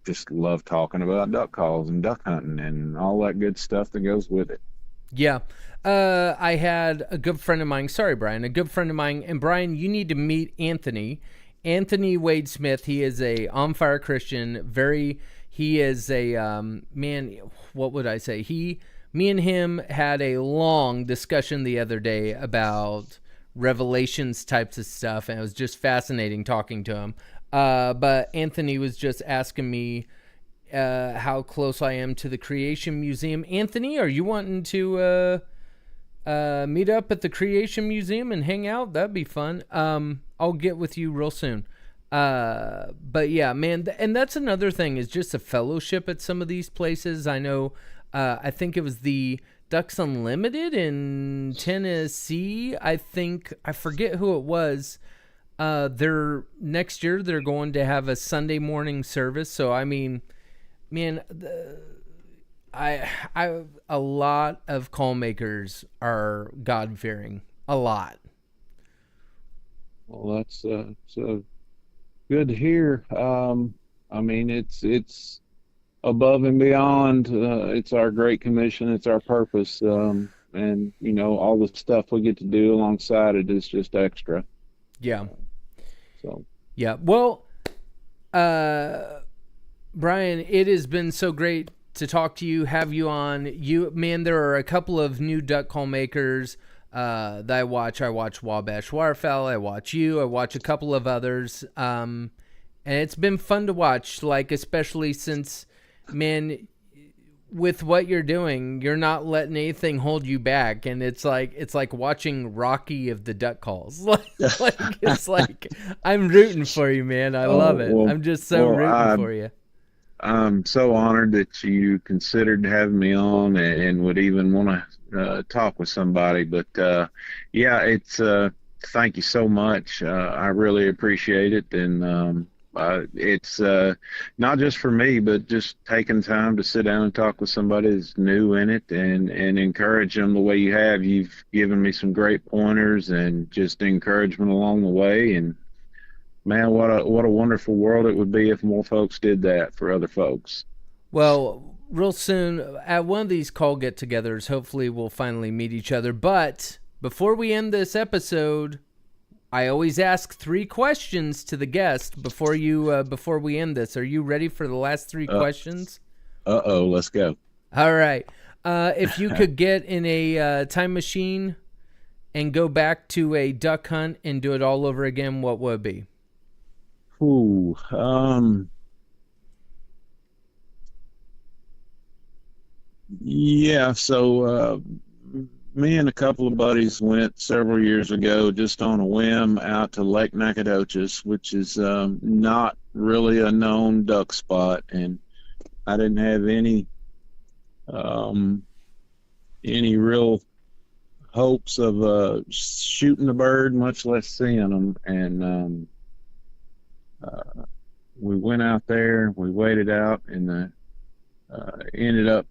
just love talking about duck calls and duck hunting and all that good stuff that goes with it. Yeah. I had a good friend of mine. Sorry, Bryan. A good friend of mine. And Bryan, you need to meet Anthony. Anthony Wade Smith. He is a on fire Christian. He is a man. What would I say? Me and him had a long discussion the other day about Revelations types of stuff, and it was just fascinating talking to him. But Anthony was just asking me how close I am to the Creation Museum. Anthony, are you wanting to meet up at the Creation Museum and hang out? That'd be fun. I'll get with you real soon. But yeah, man, and that's another thing, is just a fellowship at some of these places. I know, I think it was the Ducks Unlimited in Tennessee. I forget who it was. Next year they're going to have a Sunday morning service. So I mean, man, a lot of call makers are God fearing. A lot. Well, that's so good to hear. I mean, it's above and beyond. It's our great commission. It's our purpose. And all the stuff we get to do alongside it is just extra. Yeah. So. Yeah. Well, Bryan, it has been so great to talk to you, have you on. Man, there are a couple of new duck call makers that I watch. I watch Wabash Waterfowl. I watch you. I watch a couple of others. And it's been fun to watch, like, especially since, man, with what you're doing, you're not letting anything hold you back, and it's like watching Rocky of the duck calls. It's like I'm rooting for you, man. I love it. I'm just so rooting for you. I'm so honored that you considered having me on and would even want to talk with somebody. But yeah, it's thank you so much. I really appreciate it, and it's not just for me, but just taking time to sit down and talk with somebody that's new in it, and encourage them the way you have. You've given me some great pointers and just encouragement along the way. And man, what a wonderful world it would be if more folks did that for other folks. Well, real soon at one of these call get-togethers, hopefully we'll finally meet each other. But before we end this episode, I always ask 3 questions to the guest before we end this. Are you ready for the last 3 questions? Let's go. All right. If you could get in a time machine and go back to a duck hunt and do it all over again, what would it be? Ooh, yeah. So me and a couple of buddies went several years ago, just on a whim, out to Lake Nacogdoches, which is not really a known duck spot, and I didn't have any real hopes of shooting a bird, much less seeing them. And we went out there, we waited out, and ended up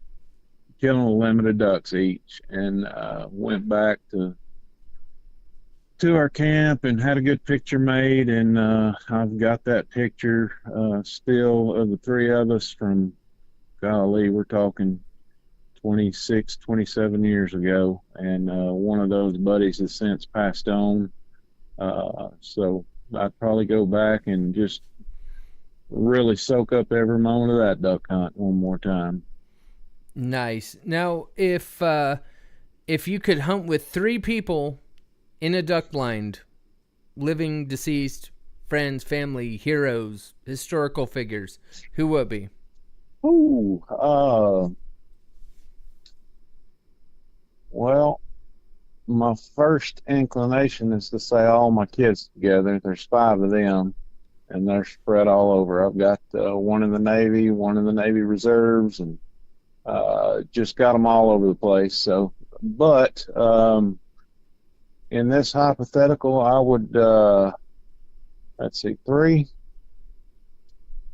killing a limit of ducks each, and went back to our camp and had a good picture made. And I've got that picture still of the 3 of us from, golly, we're talking 26, 27 years ago, and one of those buddies has since passed on. So I'd probably go back and just really soak up every moment of that duck hunt one more time. Nice. Now, if you could hunt with 3 people in a duck blind, living, deceased, friends, family, heroes, historical figures, who would it be? Ooh, well, my first inclination is to say all my kids together. There's 5 of them, and they're spread all over. I've got one in the Navy, one in the Navy Reserves, and just got them all over the place. So, but in this hypothetical, I would, let's see, 3.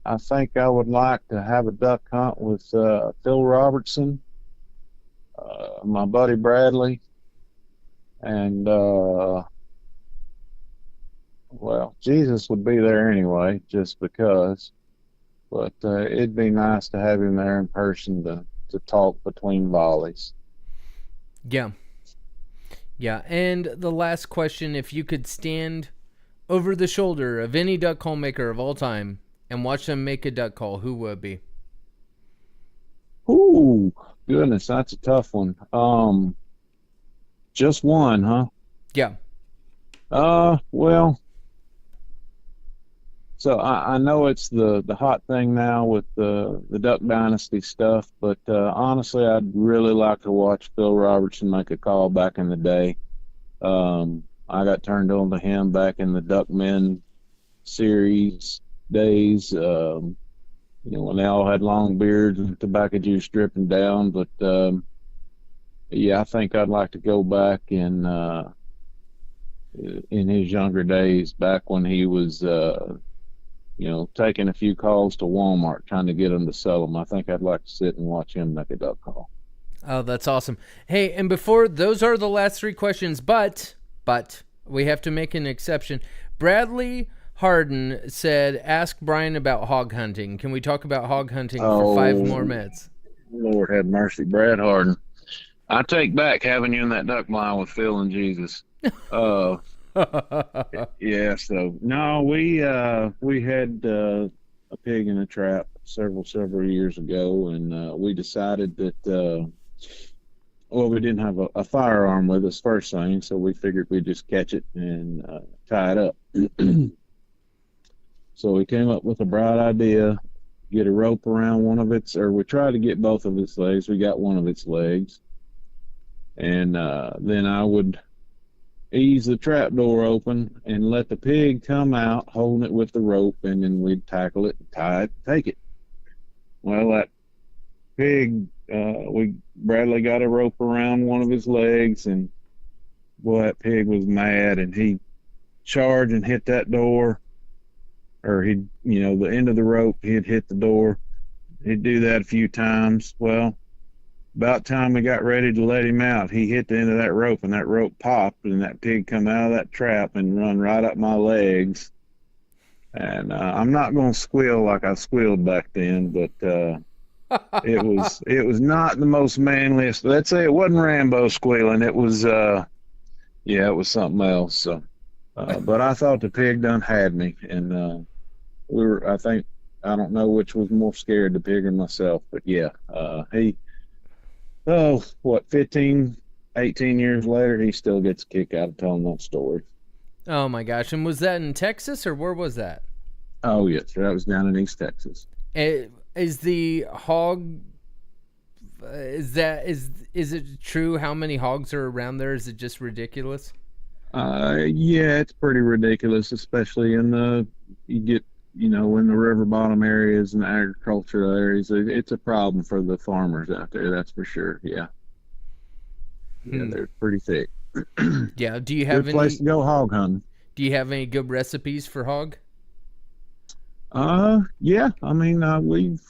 I think I would like to have a duck hunt with Phil Robertson, my buddy Bradley, and well, Jesus would be there anyway, just because. But it'd be nice to have him there in person to talk between volleys. Yeah. Yeah. And the last question, if you could stand over the shoulder of any duck call maker of all time and watch them make a duck call, who would it be? Ooh, goodness, that's a tough one. Just one, huh? Yeah. Well, so I know it's the hot thing now with the Duck Dynasty stuff, but honestly, I'd really like to watch Phil Robertson make a call back in the day. I got turned on to him back in the Duckmen series days, when they all had long beards and tobacco juice dripping down. But yeah, I think I'd like to go back in his younger days, back when he was taking a few calls to Walmart, trying to get them to sell them. I think I'd like to sit and watch him make a duck call. Oh, that's awesome. Hey, and before, those are the last 3 questions, but we have to make an exception. Bradley Harden said, ask Bryan about hog hunting. Can we talk about hog hunting for 5 more minutes? Lord have mercy, Brad Harden. I take back having you in that duck blind with Phil and Jesus. Yeah, so no, we had a pig in a trap several years ago, and we decided that we didn't have a firearm with us first thing, so we figured we'd just catch it and tie it up. So we came up with a bright idea: get a rope around one of its, or we tried to get both of its legs. We got one of its legs, and then I would ease the trap door open and let the pig come out holding it with the rope, and then we'd tackle it, tie it, take it. Well, that pig, Bradley got a rope around one of his legs, and boy, that pig was mad, and he charge and hit that door, or he'd, the end of the rope, he'd hit the door. He'd do that a few times. Well, about time we got ready to let him out, he hit the end of that rope, and that rope popped, and that pig come out of that trap and run right up my legs. And I'm not going to squeal like I squealed back then, but it was not the most manliest. Let's say it wasn't Rambo squealing. It was it was something else. So, but I thought the pig done had me, and I don't know which was more scared, the pig or myself, but yeah, 15, 18 years later, he still gets a kick out of telling that story. Oh my gosh. And was that in Texas, or where was that? Oh yes, that was down in East Texas. Is the hog, is it true how many hogs are around there? Is it just ridiculous? Yeah, it's pretty ridiculous, especially in in the river bottom areas and the agricultural areas. It's a problem for the farmers out there, that's for sure. Yeah. Yeah, they're pretty thick. Yeah. Do you have good place to go hog hunting? Do you have any good recipes for hog? Yeah. I mean, we've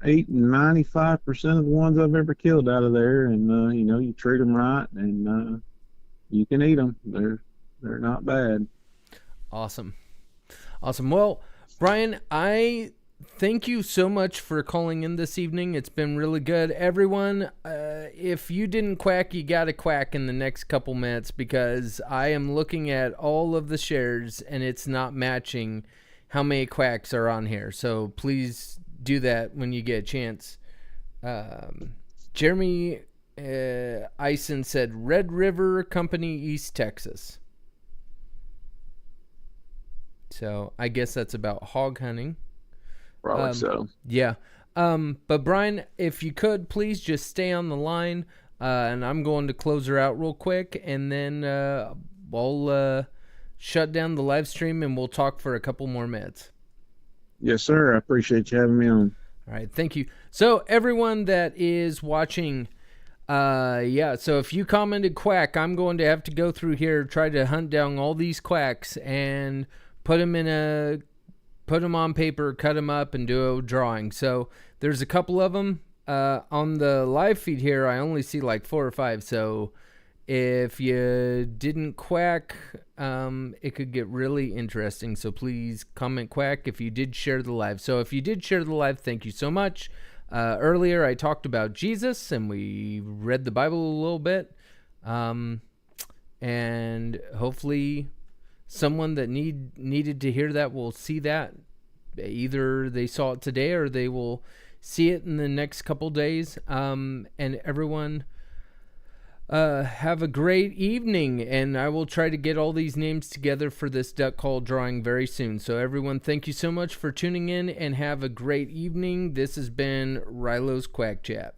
eaten 95% of the ones I've ever killed out of there, and you treat them right, and you can eat them. They're not bad. Awesome. Well, Bryan, I thank you so much for calling in this evening. It's been really good. Everyone, if you didn't quack, you got to quack in the next couple minutes, because I am looking at all of the shares and it's not matching how many quacks are on here. So please do that when you get a chance. Jeremy Eisen said Red River Company, East Texas. So I guess that's about hog hunting. Probably so. Yeah. But Bryan, if you could, please just stay on the line, and I'm going to close her out real quick, and then we'll shut down the live stream, and we'll talk for a couple more minutes. Yes, sir. I appreciate you having me on. All right. Thank you. So everyone that is watching, so if you commented quack, I'm going to have to go through here, try to hunt down all these quacks and put them on paper, cut them up, and do a drawing. So there's a couple of them on the live feed here. I only see like 4 or 5. So if you didn't quack, it could get really interesting. So please comment quack if you did share the live. So if you did share the live, thank you so much. Earlier I talked about Jesus, and we read the Bible a little bit. And hopefully someone that needed to hear that will see that. Either they saw it today, or they will see it in the next couple days. And everyone, have a great evening, and I will try to get all these names together for this duck call drawing very soon. So everyone, thank you so much for tuning in, and have a great evening. This has been Rilo's Quack Chat.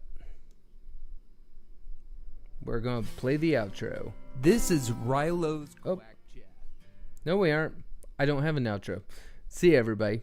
We're going to play the outro. This is Rilo's Quack Chat. No, we aren't. I don't have an outro. See you, everybody.